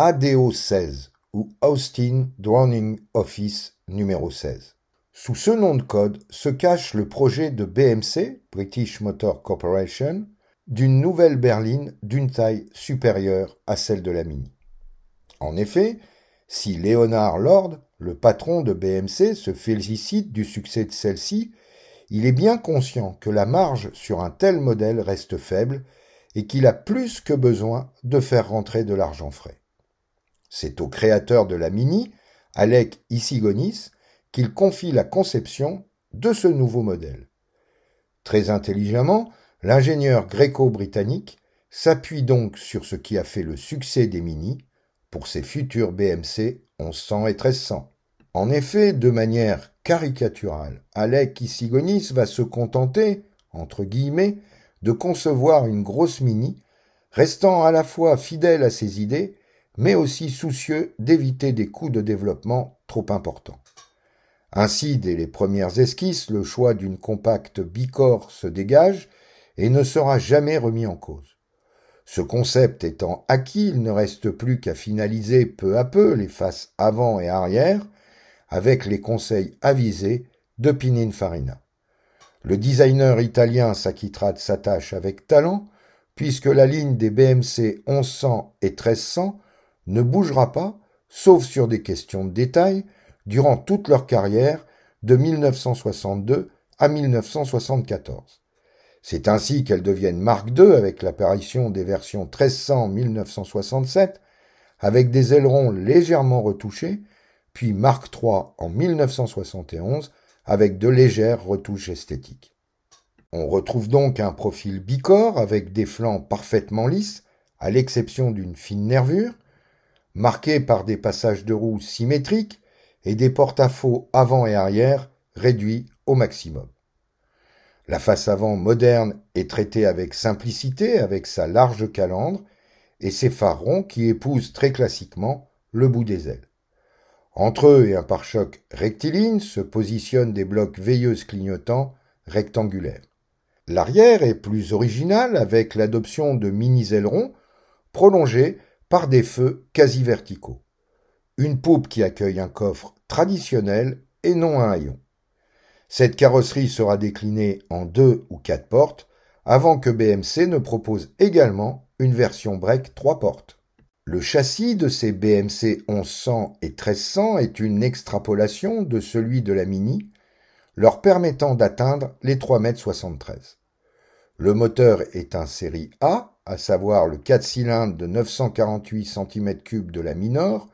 ADO16 ou Austin Drawing Office numéro 16. Sous ce nom de code se cache le projet de BMC, British Motor Corporation, d'une nouvelle berline d'une taille supérieure à celle de la Mini. En effet, si Leonard Lord, le patron de BMC, se félicite du succès de celle-ci, il est bien conscient que la marge sur un tel modèle reste faible et qu'il a plus que besoin de faire rentrer de l'argent frais. C'est au créateur de la Mini, Alec Issigonis, qu'il confie la conception de ce nouveau modèle. Très intelligemment, l'ingénieur gréco-britannique s'appuie donc sur ce qui a fait le succès des Mini pour ses futurs BMC 1100 et 1300. En effet, de manière caricaturale, Alec Issigonis va se contenter, entre guillemets, de concevoir une grosse Mini, restant à la fois fidèle à ses idées, mais aussi soucieux d'éviter des coûts de développement trop importants. Ainsi, dès les premières esquisses, le choix d'une compacte bicorps se dégage et ne sera jamais remis en cause. Ce concept étant acquis, il ne reste plus qu'à finaliser peu à peu les faces avant et arrière, avec les conseils avisés de Pininfarina. Le designer italien s'acquittera de sa tâche avec talent, puisque la ligne des BMC 1100 et 1300 ne bougera pas, sauf sur des questions de détail, durant toute leur carrière de 1962 à 1974. C'est ainsi qu'elles deviennent Mark II avec l'apparition des versions 1300 1967, avec des ailerons légèrement retouchés, puis Mark III en 1971 avec de légères retouches esthétiques. On retrouve donc un profil bicorps avec des flancs parfaitement lisses, à l'exception d'une fine nervure, marqué par des passages de roues symétriques et des porte-à-faux avant et arrière réduits au maximum. La face avant moderne est traitée avec simplicité, avec sa large calandre et ses phares ronds qui épousent très classiquement le bout des ailes. Entre eux et un pare-choc rectiligne se positionnent des blocs veilleuses clignotants rectangulaires. L'arrière est plus original avec l'adoption de mini-ailerons prolongés par des feux quasi verticaux. Une poupe qui accueille un coffre traditionnel et non un haillon. Cette carrosserie sera déclinée en 2 ou 4 portes avant que BMC ne propose également une version break 3 portes. Le châssis de ces BMC 1100 et 1300 est une extrapolation de celui de la Mini, leur permettant d'atteindre les 3,73 m. Le moteur est un série A, à savoir le 4 cylindres de 948 cm3 de la Minor,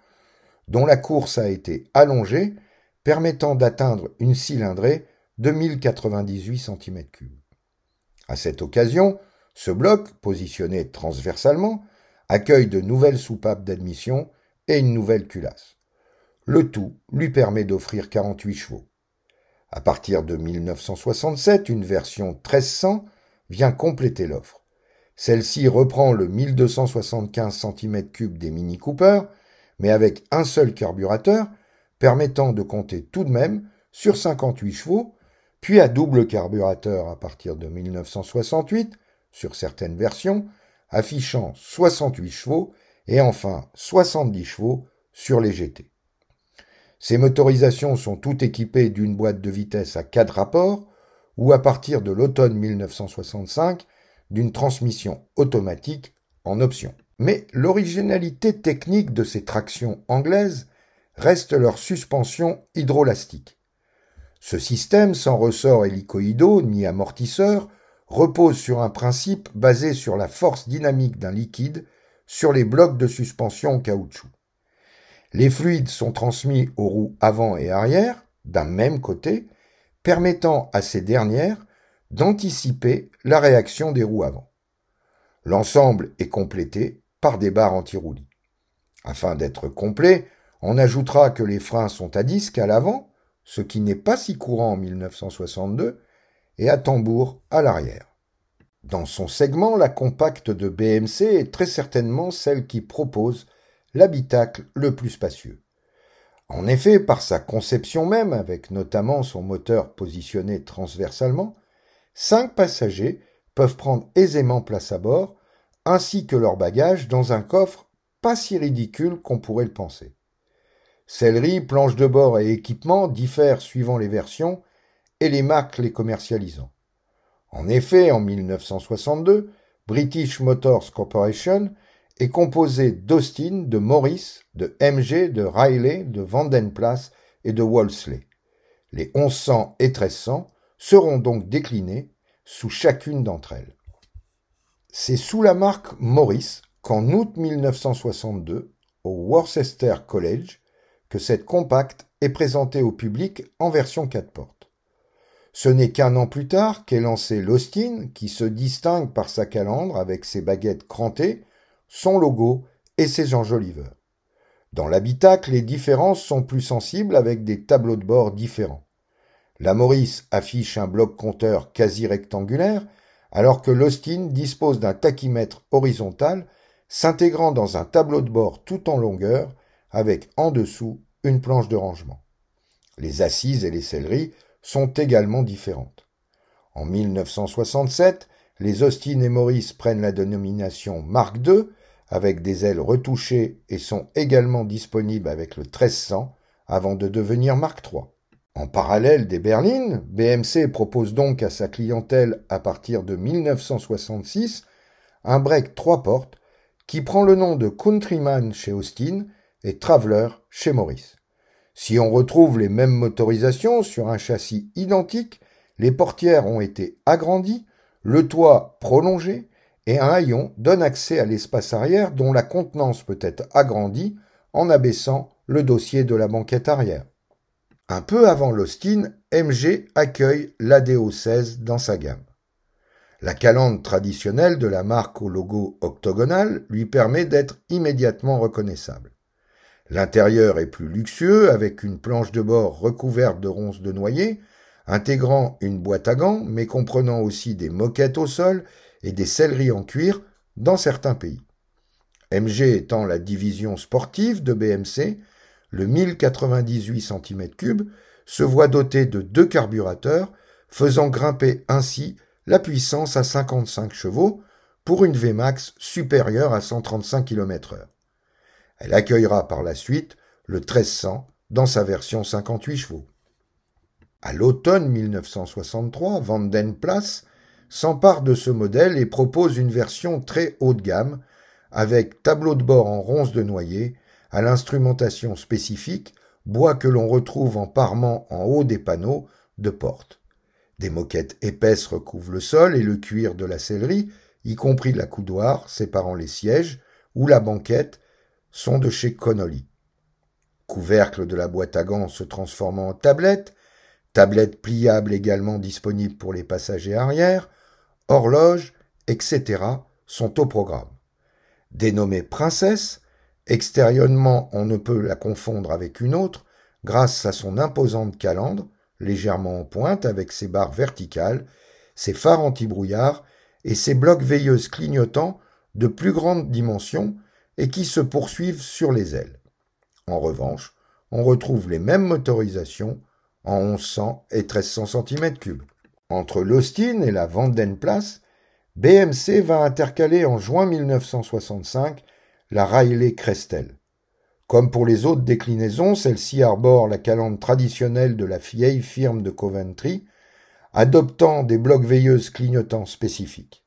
dont la course a été allongée, permettant d'atteindre une cylindrée de 1098 cm3. À cette occasion, ce bloc, positionné transversalement, accueille de nouvelles soupapes d'admission et une nouvelle culasse. Le tout lui permet d'offrir 48 chevaux. À partir de 1967, une version 1300 vient compléter l'offre. Celle-ci reprend le 1275 cm3 des Mini Cooper, mais avec un seul carburateur, permettant de compter tout de même sur 58 chevaux, puis à double carburateur à partir de 1968, sur certaines versions, affichant 68 chevaux et enfin 70 chevaux sur les GT. Ces motorisations sont toutes équipées d'une boîte de vitesse à 4 rapports ou à partir de l'automne 1965 d'une transmission automatique en option. Mais l'originalité technique de ces tractions anglaises reste leur suspension hydrolastique. Ce système sans ressort hélicoïdaux ni amortisseur repose sur un principe basé sur la force dynamique d'un liquide sur les blocs de suspension en caoutchouc. Les fluides sont transmis aux roues avant et arrière, d'un même côté, permettant à ces dernières d'anticiper la réaction des roues avant. L'ensemble est complété par des barres anti-roulis. Afin d'être complet, on ajoutera que les freins sont à disque à l'avant, ce qui n'est pas si courant en 1962, et à tambour à l'arrière. Dans son segment, la compacte de BMC est très certainement celle qui propose l'habitacle le plus spacieux. En effet, par sa conception même, avec notamment son moteur positionné transversalement, 5 passagers peuvent prendre aisément place à bord, ainsi que leurs bagages dans un coffre pas si ridicule qu'on pourrait le penser. Sellerie, planche de bord et équipement diffèrent suivant les versions et les marques les commercialisant. En effet, en 1962, British Motors Corporation est composée d'Austin, de Morris, de MG, de Riley, de Vandenplasse et de Wolseley. Les 1100 et 1300 seront donc déclinés sous chacune d'entre elles. C'est sous la marque Morris qu'en août 1962, au Worcester College, que cette compacte est présentée au public en version 4 portes. Ce n'est qu'un an plus tard qu'est lancé l'Austin, qui se distingue par sa calandre avec ses baguettes crantées, son logo et ses enjoliveurs. Dans l'habitacle, les différences sont plus sensibles avec des tableaux de bord différents. La Morris affiche un bloc compteur quasi rectangulaire, alors que l'Austin dispose d'un tachymètre horizontal s'intégrant dans un tableau de bord tout en longueur, avec en dessous une planche de rangement. Les assises et les selleries sont également différentes. En 1967, les Austin et Morris prennent la dénomination Mark II, avec des ailes retouchées et sont également disponibles avec le 1300 avant de devenir Mark III. En parallèle des berlines, BMC propose donc à sa clientèle à partir de 1966 un break 3 portes qui prend le nom de Countryman chez Austin et Traveler chez Morris. Si on retrouve les mêmes motorisations sur un châssis identique, les portières ont été agrandies, le toit prolongé et un haillon donne accès à l'espace arrière dont la contenance peut être agrandie en abaissant le dossier de la banquette arrière. Un peu avant l'Austin, MG accueille l'ADO 16 dans sa gamme. La calandre traditionnelle de la marque au logo octogonal lui permet d'être immédiatement reconnaissable. L'intérieur est plus luxueux avec une planche de bord recouverte de ronces de noyer, intégrant une boîte à gants mais comprenant aussi des moquettes au sol et des selleries en cuir dans certains pays. MG étant la division sportive de BMC, le 1098 cm3 se voit doté de 2 carburateurs, faisant grimper ainsi la puissance à 55 chevaux pour une Vmax supérieure à 135 km/h. Elle accueillera par la suite le 1300 dans sa version 58 chevaux. À l'automne 1963, Vandenplasse s'empare de ce modèle et propose une version très haut de gamme avec tableau de bord en ronces de noyer, à l'instrumentation spécifique, bois que l'on retrouve en parement en haut des panneaux de porte. Des moquettes épaisses recouvrent le sol et le cuir de la sellerie, y compris la coudoir séparant les sièges, ou la banquette, sont de chez Connolly. Couvercle de la boîte à gants se transformant en tablette, tablette pliable également disponible pour les passagers arrière, horloge, etc. sont au programme. Dénommée Princesse, extérieurement on ne peut la confondre avec une autre grâce à son imposante calandre, légèrement en pointe avec ses barres verticales, ses phares anti-brouillard et ses blocs veilleuses clignotants de plus grande dimension et qui se poursuivent sur les ailes. En revanche, on retrouve les mêmes motorisations en 1100 et 1300 cm3. Entre l'Austin et la Vandenplasse, BMC va intercaler en juin 1965 la Riley Crestel. Comme pour les autres déclinaisons, celle-ci arbore la calandre traditionnelle de la vieille firme de Coventry, adoptant des blocs veilleuses clignotants spécifiques.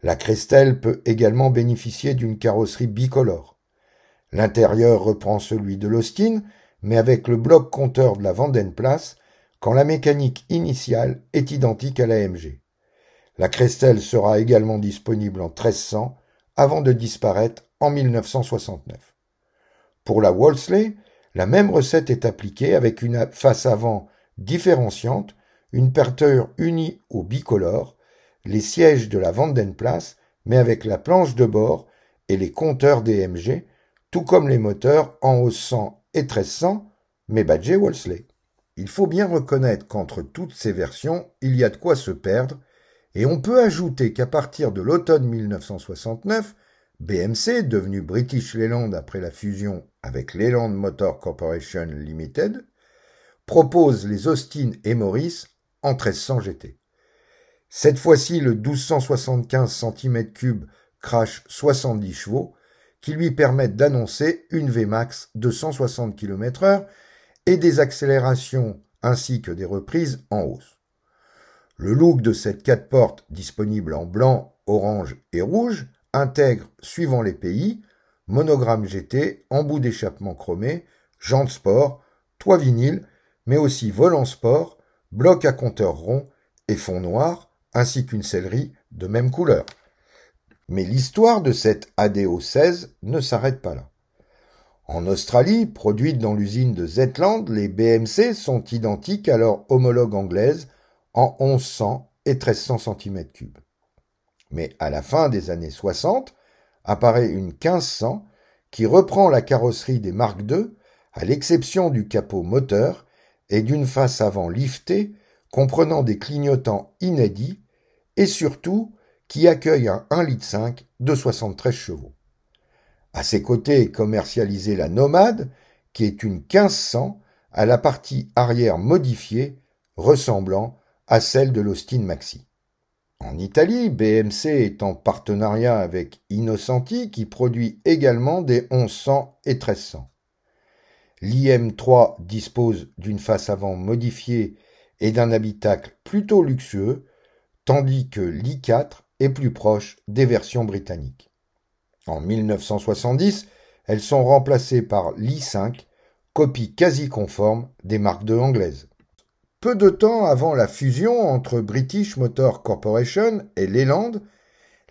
La Crestel peut également bénéficier d'une carrosserie bicolore. L'intérieur reprend celui de l'Austin, mais avec le bloc compteur de la Vandenplasse, quand la mécanique initiale est identique à la MG. La Crestel sera également disponible en 1300 avant de disparaître en 1969. Pour la Wolseley, la même recette est appliquée avec une face avant différenciante, une porteur unie au bicolore, les sièges de la Vandenplasse, mais avec la planche de bord et les compteurs DMG, tout comme les moteurs en 1100 et 1300, mais badgés Wolseley. Il faut bien reconnaître qu'entre toutes ces versions, il y a de quoi se perdre, et on peut ajouter qu'à partir de l'automne 1969, BMC, devenu British Leyland après la fusion avec Leyland Motor Corporation Limited, propose les Austin et Morris en 1300 GT. Cette fois-ci, le 1275 cm3 crash 70 chevaux, qui lui permettent d'annoncer une Vmax de 160 km/h et des accélérations ainsi que des reprises en hausse. Le look de cette 4 portes disponible en blanc, orange et rouge intègre, suivant les pays, monogramme GT, embout d'échappement chromé, jantes sport, toit vinyle, mais aussi volant sport, bloc à compteur rond et fond noir, ainsi qu'une sellerie de même couleur. Mais l'histoire de cette ADO 16 ne s'arrête pas là. En Australie, produites dans l'usine de Zetland, les BMC sont identiques à leur homologue anglaise en 1100 et 1300 cm3. Mais à la fin des années 60, apparaît une 1500 qui reprend la carrosserie des Mark II, à l'exception du capot moteur et d'une face avant liftée comprenant des clignotants inédits et surtout qui accueille un 1,5 litre de 73 chevaux. À ses côtés est commercialisée la Nomade, qui est une 1500 à la partie arrière modifiée, ressemblant à celle de l'Austin Maxi. En Italie, BMC est en partenariat avec Innocenti, qui produit également des 1100 et 1300. L'IM3 dispose d'une face avant modifiée et d'un habitacle plutôt luxueux, tandis que l'I4 est plus proche des versions britanniques. En 1970, elles sont remplacées par l'I5, copie quasi conforme des Mark II anglaises. Peu de temps avant la fusion entre British Motor Corporation et Leyland,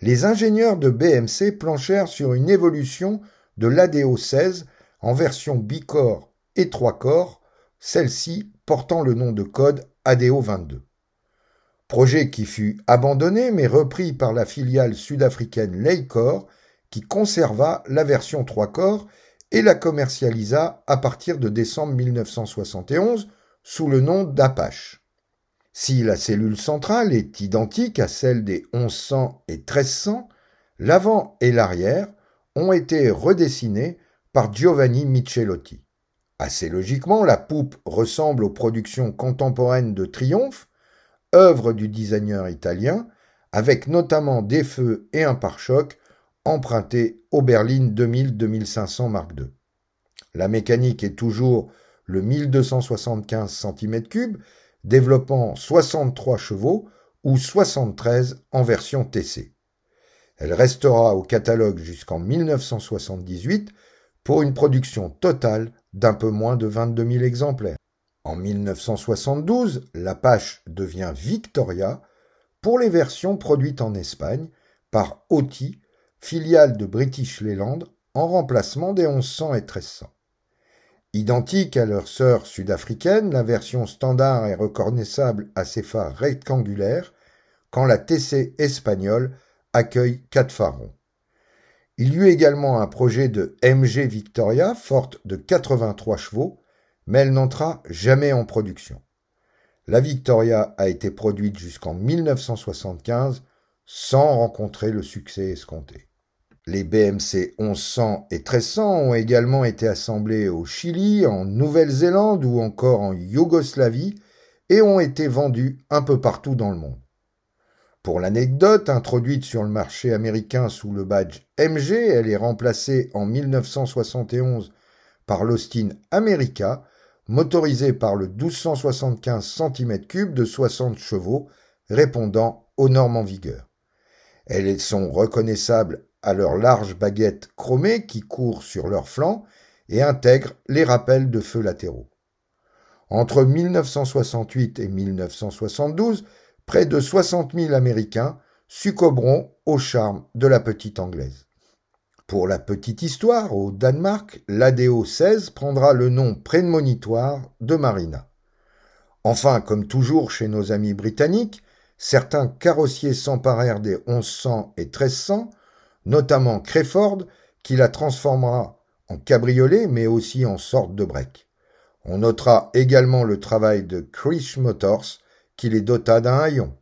les ingénieurs de BMC planchèrent sur une évolution de l'ADO 16 en version bicorps et 3 corps, celle-ci portant le nom de code ADO 22. Projet qui fut abandonné mais repris par la filiale sud-africaine Laycor, qui conserva la version 3 corps et la commercialisa à partir de décembre 1971 sous le nom d'Apache. Si la cellule centrale est identique à celle des 1100 et 1300, l'avant et l'arrière ont été redessinés par Giovanni Michelotti. Assez logiquement, la poupe ressemble aux productions contemporaines de Triumph, œuvre du designer italien, avec notamment des feux et un pare-choc empruntés aux berlines 2000-2500 Mark II. La mécanique est toujours le 1275 cm3, développant 63 chevaux ou 73 en version TC. Elle restera au catalogue jusqu'en 1978 pour une production totale d'un peu moins de 22 000 exemplaires. En 1972, l'Apache devient Victoria pour les versions produites en Espagne par Auti, filiale de British Leyland, en remplacement des 1100 et 1300. Identique à leur sœur sud-africaine, la version standard est reconnaissable à ses phares rectangulaires, quand la TC espagnole accueille 4 phares ronds. Il y eut également un projet de MG Victoria, forte de 83 chevaux, mais elle n'entra jamais en production. La Victoria a été produite jusqu'en 1975 sans rencontrer le succès escompté. Les BMC 1100 et 1300 ont également été assemblés au Chili, en Nouvelle-Zélande ou encore en Yougoslavie et ont été vendus un peu partout dans le monde. Pour l'anecdote, introduite sur le marché américain sous le badge MG, elle est remplacée en 1971 par l'Austin America, motorisée par le 1275 cm3 de 60 chevaux, répondant aux normes en vigueur. Elles sont reconnaissables à leurs larges baguettes chromées qui courent sur leurs flancs et intègrent les rappels de feux latéraux. Entre 1968 et 1972, près de 60 000 Américains succomberont au charme de la petite anglaise. Pour la petite histoire, au Danemark, l'ADO 16 prendra le nom prémonitoire de Marina. Enfin, comme toujours chez nos amis britanniques, certains carrossiers s'emparèrent des 1100 et 1300, notamment Crayford, qui la transformera en cabriolet, mais aussi en sorte de break. On notera également le travail de Krish Motors, qui les dota d'un haillon.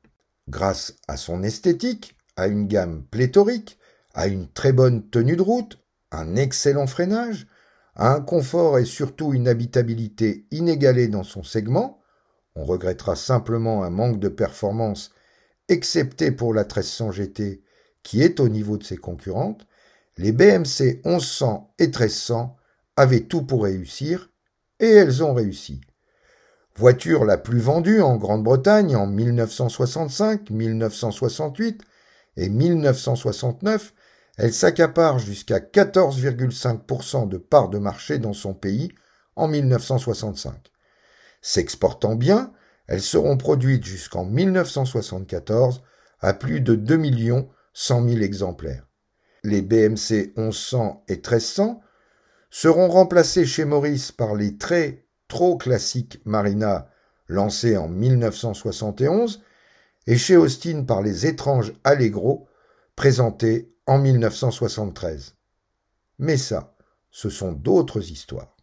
Grâce à son esthétique, à une gamme pléthorique, à une très bonne tenue de route, un excellent freinage, à un confort et surtout une habitabilité inégalée dans son segment, on regrettera simplement un manque de performance, excepté pour la 1300 GT, qui est au niveau de ses concurrentes, les BMC 1100 et 1300 avaient tout pour réussir, et elles ont réussi. Voiture la plus vendue en Grande-Bretagne en 1965, 1968 et 1969, elle s'accapare jusqu'à 14,5% de part de marché dans son pays en 1965. S'exportant bien, elles seront produites jusqu'en 1974 à plus de 2 100 000 exemplaires. Les BMC 1100 et 1300 seront remplacés chez Morris par les trop classiques Marina lancés en 1971 et chez Austin par les étranges Allegro présentés en 1973. Mais ça, ce sont d'autres histoires.